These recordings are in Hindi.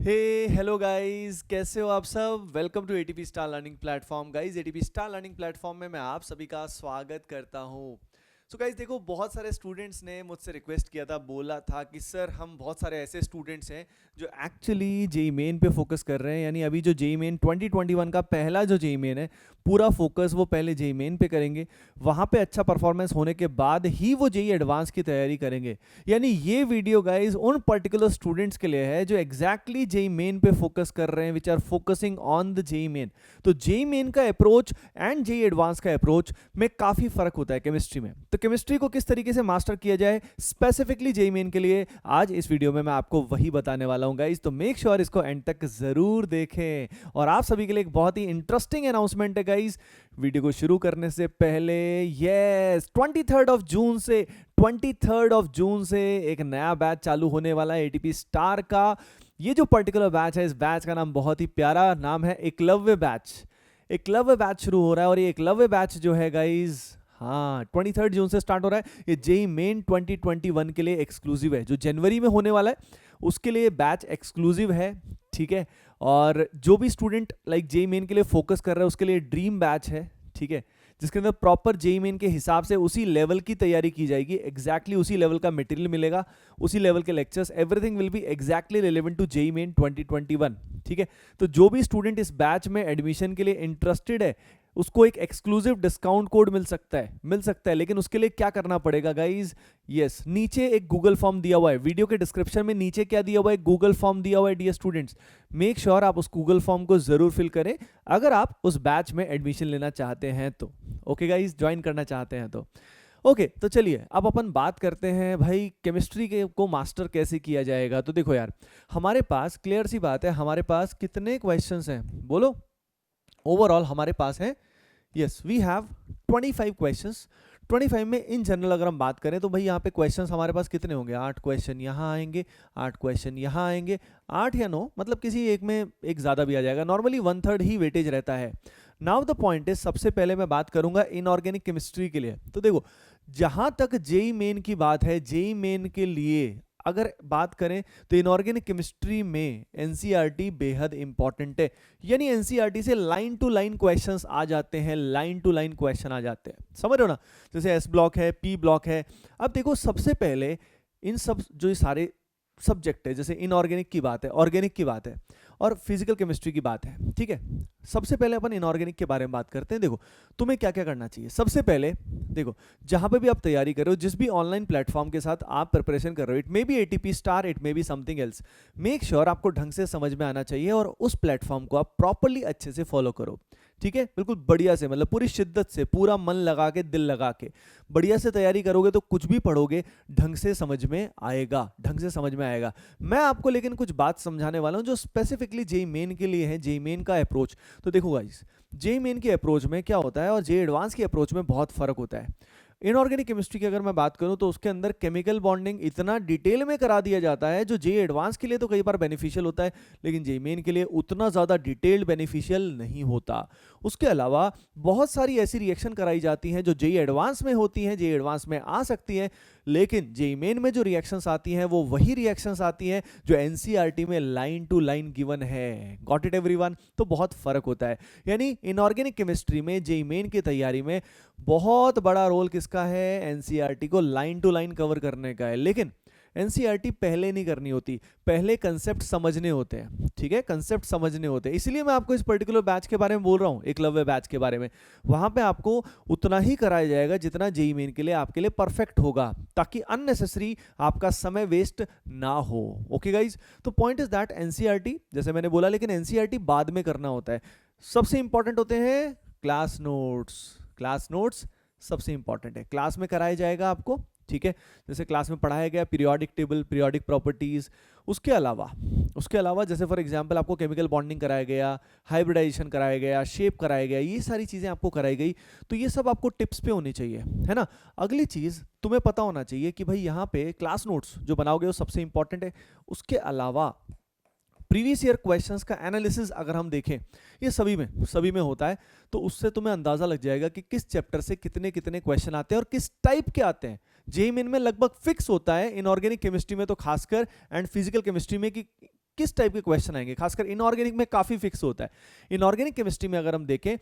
हे हेलो गाइस, कैसे हो आप सब। Welcome to ATP star learning platform. Guys, ATP star learning platform में मैं आप सभी का स्वागत करता हूं। सो गाइस देखो, बहुत सारे स्टूडेंट्स ने मुझसे रिक्वेस्ट किया था, बोला था कि सर हम बहुत सारे ऐसे स्टूडेंट्स हैं जो एक्चुअली जेई मेन पे फोकस कर रहे हैं। यानी अभी जो जेई मेन 2021 का पहला जो जेई मेन है, पूरा फोकस वो पहले जेई मेन पे करेंगे। वहाँ पे अच्छा परफॉर्मेंस होने के बाद ही वो जेई एडवांस की तैयारी करेंगे। यानी ये वीडियो गाइज उन पर्टिकुलर स्टूडेंट्स के लिए है जो एग्जैक्टली जेई मेन पे फोकस कर रहे हैं, which are focusing on the JEE Main. तो जेई मेन का अप्रोच एंड जेई एडवांस का अप्रोच में काफी फर्क होता है केमिस्ट्री में। तो केमिस्ट्री को किस तरीके से मास्टर किया जाए स्पेसिफिकली जेई मेन के लिए, आज इस वीडियो में मैं आपको वही बताने वाला हूं गाइज। तो मेक श्योर इसको एंड तक जरूर देखें। और आप सभी के लिए एक बहुत ही इंटरेस्टिंग अनाउंसमेंट है गाइज। वीडियो को शुरू करने से पहले, यस, 23rd of June से एक नया बैच चालू होने वाला है एटीपी स्टार का। ये जो पर्टिकुलर बैच है, इस बैच का नाम बहुत ही प्यारा नाम है, एकलव्य बैच। एकलव्य बैच शुरू हो रहा है और ये एकलव्य बैच जो है गाइज, हाँ, 23rd June से स्टार्ट हो रहा है। ये जेई मेन 2021 के लिए एक्सक्लूसिव है। जो जनवरी में होने वाला है उसके लिए बैच एक्सक्लूसिव है, ठीक है। और जो भी स्टूडेंट लाइक जेई मेन के लिए फोकस कर रहा है उसके लिए ड्रीम बैच है, ठीक है, जिसके अंदर प्रॉपर जेई मेन के हिसाब से उसी लेवल की तैयारी की जाएगी। एग्जैक्टली उसी लेवल का मटेरियल मिलेगा, उसी लेवल के lectures, everything will be exactly relevant to JEE Main 2021, ठीक है। तो जो भी स्टूडेंट इस बैच में एडमिशन के लिए इंटरेस्टेड है उसको एक एक्सक्लूसिव डिस्काउंट कोड मिल सकता है। लेकिन उसके लिए क्या करना पड़ेगा गाइज, यस, नीचे एक गूगल फॉर्म दिया हुआ है, वीडियो के डिस्क्रिप्शन में नीचे क्या दिया हुआ है, गूगल फॉर्म दिया हुआ है डियर स्टूडेंट्स। मेक श्योर आप उस गूगल फॉर्म को जरूर फिल करें अगर आप उस बैच में एडमिशन लेना चाहते हैं तो। ओके गाइज, ज्वाइन करना चाहते हैं तो ओके। तो चलिए अब अपन बात करते हैं भाई केमिस्ट्री के को मास्टर कैसे किया जाएगा। तो देखो यार, हमारे पास क्लियर सी बात है, हमारे पास कितने क्वेश्चंस हैं बोलो। ओवरऑल हमारे पास है, यस, वी हैव 25 क्वेश्चंस। 25 में इन जनरल अगर हम बात करें तो भाई यहाँ पे क्वेश्चंस हमारे पास कितने होंगे, 8 क्वेश्चन यहाँ आएंगे, 8 क्वेश्चन यहाँ आएंगे, 8 या 9, मतलब किसी एक में एक ज़्यादा भी आ जाएगा। नॉर्मली 1/3 ही वेटेज रहता है। नाउ द पॉइंट इज, सबसे पहले मैं बात करूंगा इनऑर्गेनिक केमिस्ट्री के लिए। तो देखो, जहां तक जेई मेन की बात है, जेई मेन के लिए अगर बात करें तो इनऑर्गेनिक केमिस्ट्री में एनसीईआरटी बेहद इंपॉर्टेंट है। यानी एनसीईआरटी से लाइन टू लाइन क्वेश्चंस आ जाते हैं, लाइन टू लाइन क्वेश्चन आ जाते हैं, समझ रहे हो ना। जैसे एस ब्लॉक है, पी ब्लॉक है। अब देखो, सबसे पहले इन सब जो ये सारे सब्जेक्ट है, जैसे इनऑर्गेनिक की बात है, ऑर्गेनिक की बात है और फिजिकल केमिस्ट्री की बात है, ठीक है। सबसे पहले अपन इनऑर्गेनिक के बारे में बात करते हैं। देखो, तुम्हें क्या क्या करना चाहिए। सबसे पहले देखो, जहां पे भी आप तैयारी कर रहे हो, जिस भी ऑनलाइन प्लेटफॉर्म के साथ आप प्रिपरेशन कर रहे हो, it may be ATP star, it may be something else, make sure आपको ढंग से समझ में आना चाहिए और उस प्लेटफॉर्म को आप प्रॉपरली अच्छे से फॉलो करो, ठीक है। बिल्कुल बढ़िया से, मतलब पूरी शिद्दत से, पूरा मन लगा के, दिल लगा के बढ़िया से तैयारी करोगे तो कुछ भी पढ़ोगे ढंग से समझ में आएगा, ढंग से समझ में आएगा। मैं आपको लेकिन कुछ बात समझाने वाला हूं जो स्पेसिफिकली जेई मेन के लिए है, जेई मेन का अप्रोच। तो देखो गाइस, जेई मेन के अप्रोच में क्या होता है और जेई एडवांस के अप्रोच में बहुत फर्क होता है। इनऑर्गेनिक केमिस्ट्री की अगर मैं बात करूं तो उसके अंदर केमिकल बॉन्डिंग इतना डिटेल में करा दिया जाता है जो जेई एडवांस के लिए तो कई बार बेनिफिशियल होता है, लेकिन जेई मेन के लिए उतना ज़्यादा डिटेल्ड बेनिफिशियल नहीं होता। उसके अलावा बहुत सारी ऐसी रिएक्शन कराई जाती हैं जो जेई एडवांस में होती हैं, जेई एडवांस में आ सकती हैं, लेकिन जेई मेन में जो रिएक्शंस आती हैं वो वही रिएक्शंस आती हैं जो एनसीईआरटी में लाइन टू लाइन गिवन है। Got it everyone. तो बहुत फर्क होता है। यानी इनऑर्गेनिक केमिस्ट्री में जेई मेन की तैयारी में बहुत बड़ा रोल किसका है, एनसीईआरटी को लाइन टू लाइन कवर करने का है। लेकिन एनसीईआरटी पहले नहीं करनी होती, पहले कंसेप्ट समझने होते हैं, ठीक है, कंसेप्ट समझने होते हैं। इसलिए मैं आपको इस पर्टिकुलर बैच के बारे में बोल रहा हूं, एकलव्य बैच के बारे में। वहां पे आपको उतना ही कराया जाएगा जितना जेई मेन के लिए आपके लिए परफेक्ट होगा, ताकि अननेसेसरी आपका समय वेस्ट ना हो। ओके गाइज, तो पॉइंट इज दैट एनसीईआरटी, जैसे मैंने बोला, लेकिन एनसीईआरटी बाद में करना होता है। सबसे इंपॉर्टेंट होते हैं क्लास नोट्स। क्लास नोट्स सबसे इंपॉर्टेंट है, क्लास में कराया जाएगा आपको, ठीक है। जैसे क्लास में पढ़ाया गया पीरियोडिक टेबल, पीरियोडिक प्रॉपर्टीज। उसके अलावा जैसे फॉर एग्जांपल आपको केमिकल बॉन्डिंग कराया गया, हाइब्रिडाइजेशन कराया गया, शेप कराया गया, ये सारी चीज़ें आपको कराई गई। तो ये सब आपको टिप्स पे होनी चाहिए, है ना। अगली चीज़ तुम्हें पता होना चाहिए कि भाई यहाँ पे क्लास नोट्स जो बनाओगे वो सबसे इंपॉर्टेंट है। उसके अलावा प्रीवियस ईयर क्वेश्चंस का एनालिसिस अगर हम देखें, ये सभी में होता है, तो उससे तुम्हें अंदाजा लग जाएगा कि किस चैप्टर से कितने कितने क्वेश्चन आते हैं और किस टाइप के आते हैं। जेईई मेन में लगभग फिक्स होता है, इनऑर्गेनिक केमिस्ट्री में तो खासकर, एंड फिजिकल केमिस्ट्री में, कि किस टाइप के क्वेश्चन आएंगे, खासकर इनऑर्गेनिक में काफी फिक्स होता है। इनऑर्गेनिक केमिस्ट्री में अगर हम देखें,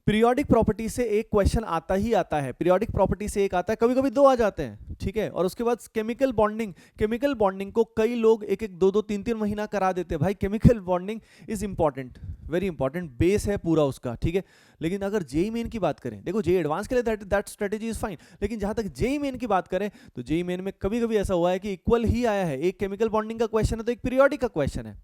पीरियोडिक प्रॉपर्टी से एक क्वेश्चन आता ही आता है, पीरियोडिक प्रॉपर्टी से एक आता है, कभी कभी दो आ जाते हैं, ठीक है। और उसके बाद केमिकल बॉन्डिंग, केमिकल बॉन्डिंग को कई लोग एक एक दो दो तीन तीन महीना करा देते हैं। भाई chemical bonding is important, very important, base है पूरा उसका, ठीक है। लेकिन अगर जेई मेन की बात करें, देखो जेई एडवांस के लिए दैट स्ट्रेटेजी इज फाइन, लेकिन जहां तक जेई मेन की बात करें तो जेई मेन में कभी कभी ऐसा हुआ है कि इक्वल ही आया है, एक केमिकल बॉन्डिंग का क्वेश्चन है तो एक पीरियोडिक का क्वेश्चन है।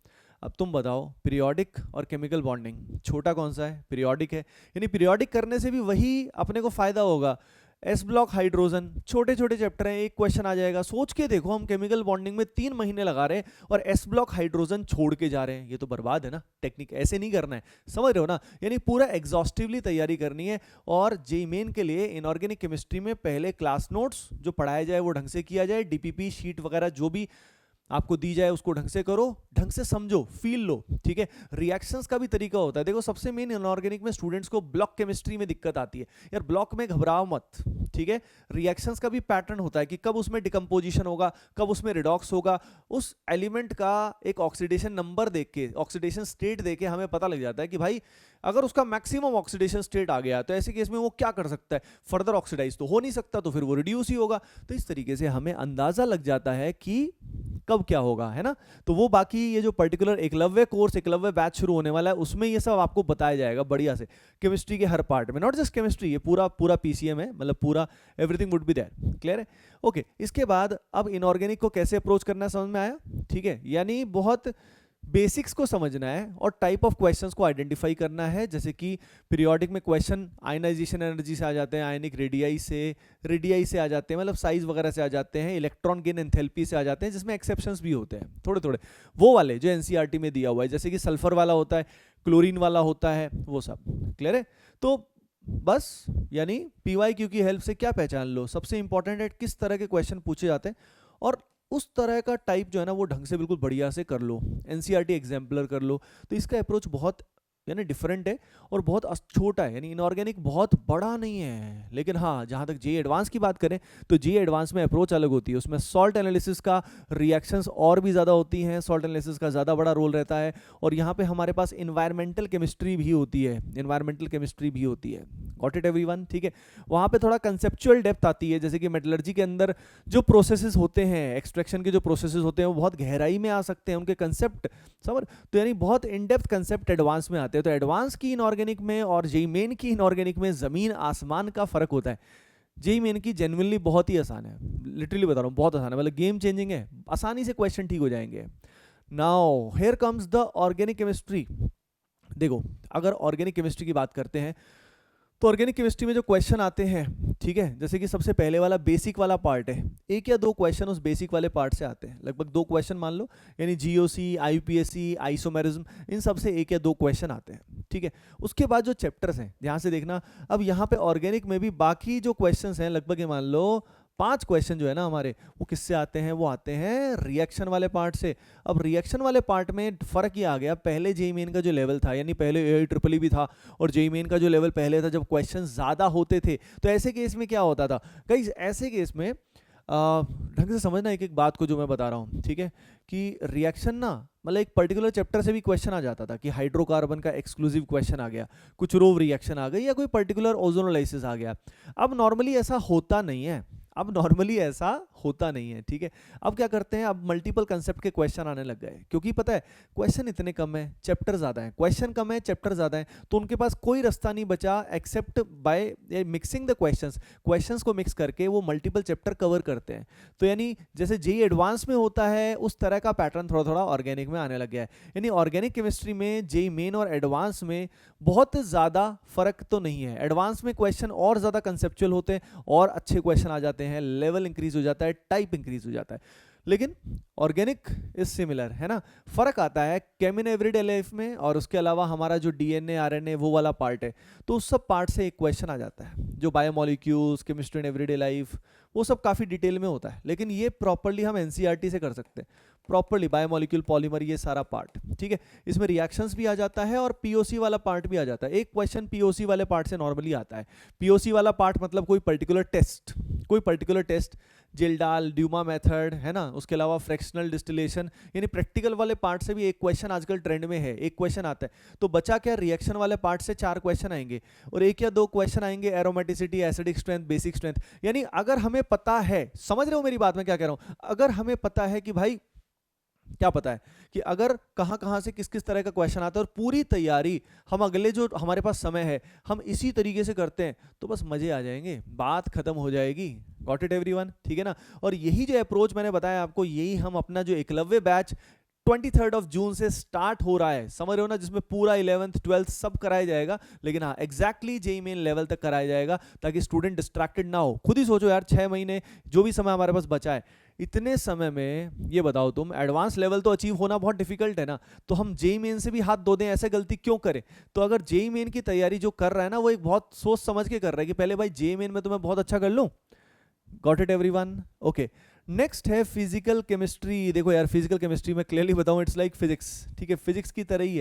अब तुम बताओ, पीरियोडिक और केमिकल बॉन्डिंग छोटा कौन सा है? पीरियोडिक है। यानी पीरियोडिक करने से भी वही अपने को फायदा होगा। एस ब्लॉक हाइड्रोजन, छोटे छोटे चैप्टर हैं, एक क्वेश्चन आ जाएगा। सोच के देखो, हम केमिकल बॉन्डिंग में 3 महीने लगा रहे हैं और एस ब्लॉक हाइड्रोजन छोड़ के जा रहे हैं, ये तो बर्बाद है ना। टेक्निक ऐसे नहीं करना है, समझ रहे हो ना। यानी पूरा एग्जॉस्टिवली तैयारी करनी है। और जेई मेन के लिए इनऑर्गेनिक केमिस्ट्री में पहले क्लास नोट्स जो पढ़ाया जाए वो ढंग से किया जाए, डीपीपी शीट वगैरह जो भी आपको दी जाए उसको ढंग से करो, ढंग से समझो, फील लो, ठीक है। रिएक्शंस का भी तरीका होता है। देखो सबसे मेन इनऑर्गेनिक में स्टूडेंट्स को ब्लॉक केमिस्ट्री में दिक्कत आती है। यार ब्लॉक में घबराओ मत, ठीक है। रिएक्शंस का भी पैटर्न होता है कि कब उसमें डिकम्पोजिशन होगा, कब उसमें रिडॉक्स होगा। उस एलिमेंट का एक ऑक्सीडेशन नंबर देख के, ऑक्सीडेशन स्टेट देख के हमें पता लग जाता है कि भाई अगर उसका मैक्सिमम ऑक्सीडेशन स्टेट आ गया तो ऐसे केस में वो क्या कर सकता है, फर्दर ऑक्सीडाइज तो हो नहीं सकता, तो फिर वो रिड्यूस ही होगा। तो इस तरीके से हमें अंदाजा लग जाता है कि कब क्या होगा, है ना। तो वो बाकी ये जो particular Eklavya course, Eklavya batch शुरू होने वाला है, उसमें ये सब आपको बताया जाएगा बढ़िया से, केमिस्ट्री के हर पार्ट में, नॉट जस्ट केमिस्ट्री, ये पूरा पूरा पीसीएम है, मतलब पूरा everything would be there. Clear है? ओके। इसके बाद अब इनऑर्गेनिक को कैसे अप्रोच करना है समझ में आया, ठीक है। यानी बहुत बेसिक्स को समझना है और टाइप ऑफ क्वेश्चंस को आइडेंटिफाई करना है। जैसे कि पीरियोडिक में क्वेश्चन आयनाइजेशन एनर्जी से आ जाते हैं, आयनिक रेडियाई से आ जाते हैं, मतलब साइज वगैरह से आ जाते हैं, इलेक्ट्रॉन गेन एंथैल्पी से आ जाते हैं, जिसमें एक्सेप्शंस भी होते हैं थोड़े थोड़े, वो वाले जो एनसीईआरटी में दिया हुआ है, जैसे कि सल्फर वाला होता है, क्लोरीन वाला होता है, वो सब। क्लियर है? तो बस यानी पीवाईक्यू की हेल्प से क्या पहचान लो, सबसे इंपॉर्टेंट है किस तरह के क्वेश्चन पूछे जाते हैं, और उस तरह का टाइप जो है ना वो ढंग से बिल्कुल बढ़िया से कर लो, एनसीईआरटी एग्जाम्पलर कर लो। तो इसका अप्रोच बहुत यानी डिफरेंट है और बहुत छोटा है। यानी इनऑर्गेनिक बहुत बड़ा नहीं है, लेकिन हाँ जहाँ तक जेई एडवांस की बात करें तो जेई एडवांस में अप्रोच अलग होती है। उसमें सॉल्ट एनालिसिस का रिएक्शंस और भी ज़्यादा होती हैं, सॉल्ट एनालिसिस का ज़्यादा बड़ा रोल रहता है। और यहाँ पे हमारे पास इन्वायरमेंटल केमिस्ट्री भी होती है, इन्वायरमेंटल केमिस्ट्री भी होती है। Got it everyone? ठीक है। वहाँ पे थोड़ा कंसेप्चुअल डेप्थ आती है, जैसे कि मेटलर्जी के अंदर जो प्रोसेसेस होते हैं, एक्सट्रैक्शन के जो प्रोसेसेस होते हैं वो बहुत गहराई में आ सकते हैं, उनके कंसेप्ट समझ, तो यानी बहुत इन डेप्थ कंसेप्ट एडवांस में आते हैं। तो एडवांस की इनऑर्गेनिक में और जेई मेन की इनऑर्गेनिक में ज़मीन आसमान का फर्क होता है। जेई मेन की जेन्युइनली बहुत ही आसान है, लिटरली बता रहा हूँ, बहुत आसान है, मतलब गेम चेंजिंग है, आसानी से क्वेश्चन ठीक हो जाएंगे। Now here comes the organic chemistry. देखो अगर ऑर्गेनिक केमिस्ट्री की बात करते हैं तो ऑर्गेनिक केमिस्ट्री में जो क्वेश्चन आते हैं, ठीक है, जैसे कि सबसे पहले वाला बेसिक वाला पार्ट है, एक या दो क्वेश्चन उस बेसिक वाले पार्ट से आते हैं, लगभग 2 क्वेश्चन मान लो, यानी जीओसी, आईयूपीएसी, आइसोमेरिज्म, इन सब से 1 या 2 क्वेश्चन आते हैं, ठीक है। उसके बाद जो चैप्टर्स हैं ध्यान से देखना, अब यहाँ पे ऑर्गेनिक में भी बाकी जो क्वेश्चंस हैं लगभग मान लो 5 क्वेश्चन जो है ना हमारे, वो किससे आते हैं? वो आते हैं रिएक्शन वाले पार्ट से। अब रिएक्शन वाले पार्ट में फर्क ये आ गया, पहले जेईई मेन का जो लेवल था, यानी पहले एआईईई भी था और जेईई मेन का जो लेवल पहले था, जब क्वेश्चन ज़्यादा होते थे तो ऐसे केस में क्या होता था, कई ऐसे केस में ढंग से समझना एक एक बात को जो मैं बता रहा हूँ, ठीक है, कि रिएक्शन ना मतलब एक पर्टिकुलर चैप्टर से भी क्वेश्चन आ जाता था कि हाइड्रोकार्बन का एक्सक्लूसिव क्वेश्चन आ गया, कुछ रोव रिएक्शन आ गई, या कोई पर्टिकुलर ओजोनोलाइसिस आ गया। अब नॉर्मली ऐसा होता नहीं है, ठीक है। अब क्या करते हैं, अब मल्टीपल कंसेप्ट के क्वेश्चन आने लग गए, क्योंकि पता है क्वेश्चन इतने कम है, चैप्टर ज़्यादा है, क्वेश्चन कम है, चैप्टर ज़्यादा है, तो उनके पास कोई रास्ता नहीं बचा except by mixing the questions को मिक्स करके वो मल्टीपल चैप्टर कवर करते हैं। तो यानी जैसे जेईई एडवांस में होता है उस तरह का पैटर्न थोड़ा थोड़ा ऑर्गेनिक में आने लग गया है। यानी ऑर्गेनिक केमिस्ट्री में जेईई मेन और एडवांस में बहुत ज़्यादा फर्क तो नहीं है। एडवांस में क्वेश्चन और ज़्यादा कंसेप्चुअल होते हैं और अच्छे क्वेश्चन आ जाते हैं, लेवल इंक्रीज हो जाता है, टाइप इंक्रीज हो जाता है। लेकिन ऑर्गेनिक इज सिमिलर, है ना। फर्क आता है केम इन एवरीडे लाइफ में, और उसके अलावा हमारा जो डीएनए आरएनए वो वाला पार्ट है, तो उस सब पार्ट से एक क्वेश्चन आ जाता है। जो biomolecules, chemistry in everyday life, वो सब काफ़ी डिटेल में होता है, लेकिन ये प्रॉपरली हम एनसीईआरटी से कर सकते हैं, प्रॉपरली बायोमोलिक्यूल, पॉलीमर, ये सारा पार्ट, ठीक है। इसमें रिएक्शंस भी आ जाता है और पीओसी वाला पार्ट भी आ जाता है। एक क्वेश्चन पीओसी वाले पार्ट से नॉर्मली आता है। पीओसी वाला पार्ट मतलब कोई पर्टिकुलर टेस्ट, जिल्डाल, ड्यूमा मेथड, है ना, उसके अलावा फ्रैक्शनल डिस्टिलेशन, यानी प्रैक्टिकल वाले पार्ट से भी एक क्वेश्चन आजकल ट्रेंड में है, एक क्वेश्चन आता है। तो बचा क्या, रिएक्शन वाले पार्ट से 4 क्वेश्चन आएंगे और 1 या 2 क्वेश्चन आएंगे aromaticity, acidic strength, basic strength. यानी अगर हमें पता है, समझ रहे हो मेरी बात में क्या कह रहा हूं, अगर हमें पता है कि भाई, क्या पता है कि अगर कहां कहां से किस किस तरह का क्वेश्चन आता है, और पूरी तैयारी हम अगले जो हमारे पास समय है हम इसी तरीके से करते हैं, तो बस मजे आ जाएंगे, बात खत्म हो जाएगी। गॉट इट एवरीवन, ठीक है ना। और यही जो अप्रोच मैंने बताया आपको, यही हम अपना जो एकलव्य बैच 23 ऑफ जून से स्टार्ट हो रहा है, समझ रहे हो ना, जिसमें पूरा 11th 12th सब कराया जाएगा, लेकिन हाँ एग्जैक्टली जेईई मेन लेवल तक कराया जाएगा, ताकि स्टूडेंट डिस्ट्रैक्टेड ना हो। खुद ही सोचो यार, 6 महीने जो भी समय हमारे पास बचा है, इतने समय में ये बताओ तुम, एडवांस लेवल तो अचीव होना बहुत डिफिकल्ट है ना, तो हम जेईई मेन से भी हाथ धो दें, ऐसे गलती क्यों करें। तो अगर जेईई मेन की तैयारी जो कर रहा है ना, वो एक बहुत सोच समझ के कर रहा है कि पहले भाई जेईई मेन में तो मैं बहुत अच्छा कर लूं। Got it everyone, okay. Next है फिजिकल केमिस्ट्री। देखो यार, फिजिकल केमिस्ट्री में क्लियरली बताऊं, इट्स लाइक फिजिक्स, ठीक है, फिजिक्स की तरह ही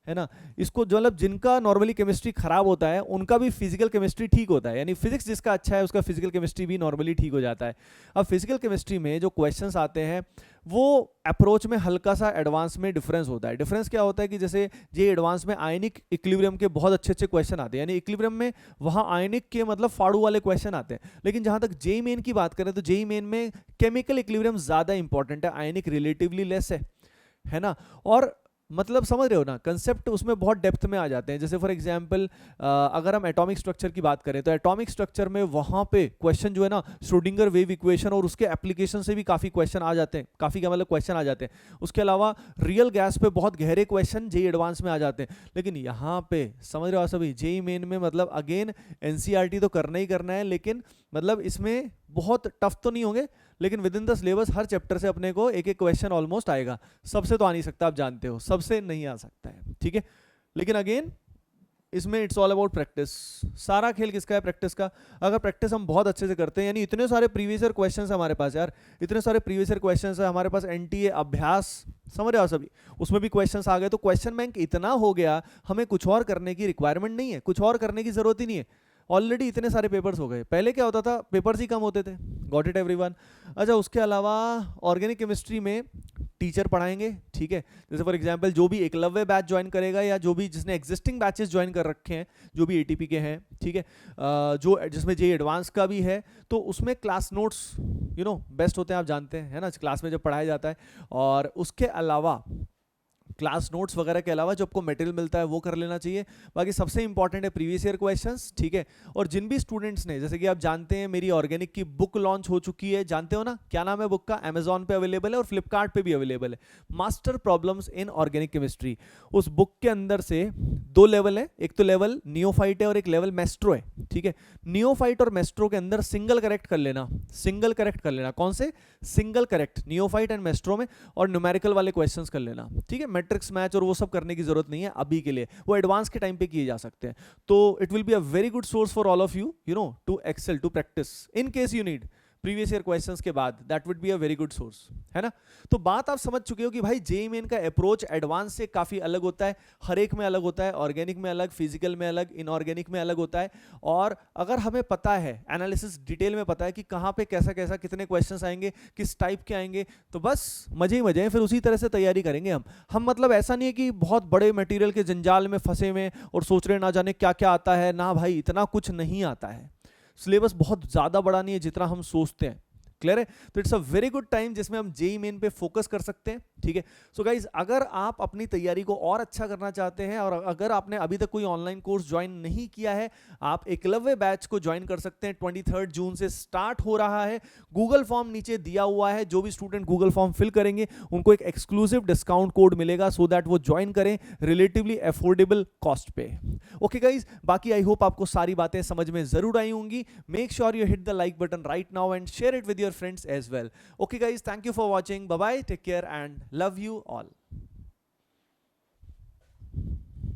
है ना। इसको जो, मतलब जिनका नॉर्मली केमिस्ट्री खराब होता है उनका भी फिजिकल केमिस्ट्री ठीक होता है, यानी फिजिक्स जिसका अच्छा है उसका फिजिकल केमिस्ट्री भी नॉर्मली ठीक हो जाता है। अब फिजिकल केमिस्ट्री में जो क्वेश्चंस आते हैं वो अप्रोच में हल्का सा एडवांस में डिफरेंस होता है। डिफरेंस क्या होता है कि जैसे ये एडवांस में आयनिक इक्विलिब्रियम के बहुत अच्छे अच्छे क्वेश्चन आते हैं, यानी इक्विलिब्रियम में वहाँ आयनिक के मतलब फाड़ू वाले क्वेश्चन आते हैं। लेकिन जहाँ तक जेईई मेन की बात करें तो जेईई मेन में केमिकल इक्विलिब्रियम ज़्यादा इंपॉर्टेंट है, आयनिक रिलेटिवली लेस है ना। और मतलब समझ रहे हो ना, कंसेप्ट उसमें बहुत डेप्थ में आ जाते हैं। जैसे फॉर एग्जांपल अगर हम एटॉमिक स्ट्रक्चर की बात करें तो एटॉमिक स्ट्रक्चर में वहाँ पे क्वेश्चन जो है ना, श्रोडिंगर वेव इक्वेशन और उसके एप्लीकेशन से भी काफ़ी क्वेश्चन आ जाते हैं, काफ़ी क्या मतलब क्वेश्चन आ जाते हैं। उसके अलावा रियल गैस पे बहुत गहरे क्वेश्चन जेईई एडवांस में आ जाते हैं। लेकिन यहाँ पे समझ रहे हो सभी, जेईई मेन में मतलब अगेन एनसीईआरटी तो करना ही करना है, लेकिन मतलब इसमें बहुत टफ तो नहीं होंगे, लेकिन with in the syllabus her chapter से अपने को एक एक क्वेश्चन ऑलमोस्ट आएगा। सबसे तो आ नहीं सकता, आप जानते हो, सबसे नहीं आ सकता है, ठीक है। लेकिन अगेन इसमें इट्स ऑल अबाउट प्रैक्टिस। सारा खेल किसका है, प्रैक्टिस का। अगर प्रैक्टिस हम बहुत अच्छे से करते हैं, यानी इतने सारे प्रीवियस ईयर क्वेश्चंस हमारे पास यार, इतने सारे प्रीवियस ईयर क्वेश्चंस है हमारे पास, एनटीए अभ्यास, समझ रहे हो सभी, उसमें भी क्वेश्चंस आ गए, तो क्वेश्चन बैंक इतना हो गया, हमें कुछ और करने की रिक्वायरमेंट नहीं है, कुछ और करने की जरूरत ही नहीं है, ऑलरेडी इतने सारे पेपर्स हो गए। पहले क्या होता था, पेपर्स ही कम होते थे। Got it everyone. अच्छा, उसके अलावा ऑर्गेनिक केमिस्ट्री में टीचर पढ़ाएंगे, ठीक है। जैसे फॉर एग्जांपल जो भी एकलव्य बैच ज्वाइन करेगा या जो भी जिसने एग्जिस्टिंग बैचेस ज्वाइन कर रखे हैं, जो भी एटीपी के हैं, ठीक है, जो जिसमें जेईई एडवांस का भी है, तो उसमें क्लास नोट्स बेस्ट होते हैं, आप जानते हैं, है ना, क्लास में जब पढ़ाया जाता है। और उसके अलावा क्लास नोट्स वगैरह के अलावा जो आपको मटेरियल मिलता है वो कर लेना चाहिए। बाकी सबसे इंपॉर्टेंट है प्रीवियस ईयर क्वेश्चंस, ठीक है। और जिन भी स्टूडेंट्स ने, जैसे कि आप जानते हैं मेरी ऑर्गेनिक की बुक लॉन्च हो चुकी है, जानते हो ना, क्या नाम है बुक का, अमेजॉन पे अवेलेबल है और फ्लिपकार्ट पे भी अवेलेबल है, master problems in organic chemistry. उस बुक के अंदर से 2 लेवल है, एक तो लेवल नियोफाइट है और एक लेवल मेस्ट्रो है, ठीक है। नियोफाइट और मेस्ट्रो के अंदर सिंगल करेक्ट कर लेना, सिंगल करेक्ट कर लेना, कौन से, single correct neophyte and maestro में, और न्यूमेरिकल वाले क्वेश्चंस कर लेना, ठीक है। मैट्रिक्स मैच और वो सब करने की जरूरत नहीं है अभी के लिए, वो एडवांस के टाइम पे किए जा सकते हैं। तो it will be a very good source for all of you, to excel, to practice in case you need previous year questions के बाद, that would be a very good source, है ना। तो बात आप समझ चुके हो कि भाई जेईई मेन का अप्रोच एडवांस से काफी अलग होता है, हर एक में अलग होता है, ऑर्गेनिक में अलग, फिजिकल में अलग, इनऑर्गेनिक में अलग होता है। और अगर हमें पता है, एनालिसिस डिटेल में पता है कि कहाँ पे कैसा कैसा कितने क्वेश्चंस आएंगे, किस टाइप के आएंगे, तो बस मजे ही मजे हैं, फिर उसी तरह से तैयारी करेंगे हम मतलब ऐसा नहीं है कि बहुत बड़े मटेरियल के जंजाल में फंसे हुए और सोच रहे ना जाने क्या क्या आता है, ना भाई इतना कुछ नहीं आता है। सिलेबस बहुत ज़्यादा बड़ा नहीं है जितना हम सोचते हैं, क्लियर है। तो it's a very good time जिसमें हम जेईई मेन पे फोकस कर सकते हैं, ठीक है। सो गाइज, अगर आप अपनी तैयारी को और अच्छा करना चाहते हैं और अगर आपने अभी तक कोई ऑनलाइन कोर्स ज्वाइन नहीं किया है, आप एकलव्य बैच को ज्वाइन कर सकते हैं। 23 जून से स्टार्ट हो रहा है। गूगल फॉर्म नीचे दिया हुआ है, जो भी स्टूडेंट गूगल फॉर्म फिल करेंगे उनको एक एक्सक्लूसिव डिस्काउंट कोड मिलेगा, सो दैट वो ज्वाइन करें रिलेटिवली अफोर्डेबल कॉस्ट पे। ओके गाइज, बाकी आई होप आपको सारी बातें समझ में जरूर आई होंगी। Make sure you hit the like button right now and share it with your friends as well. Okay guys, thank you for watching. Bye bye, take care and love you all.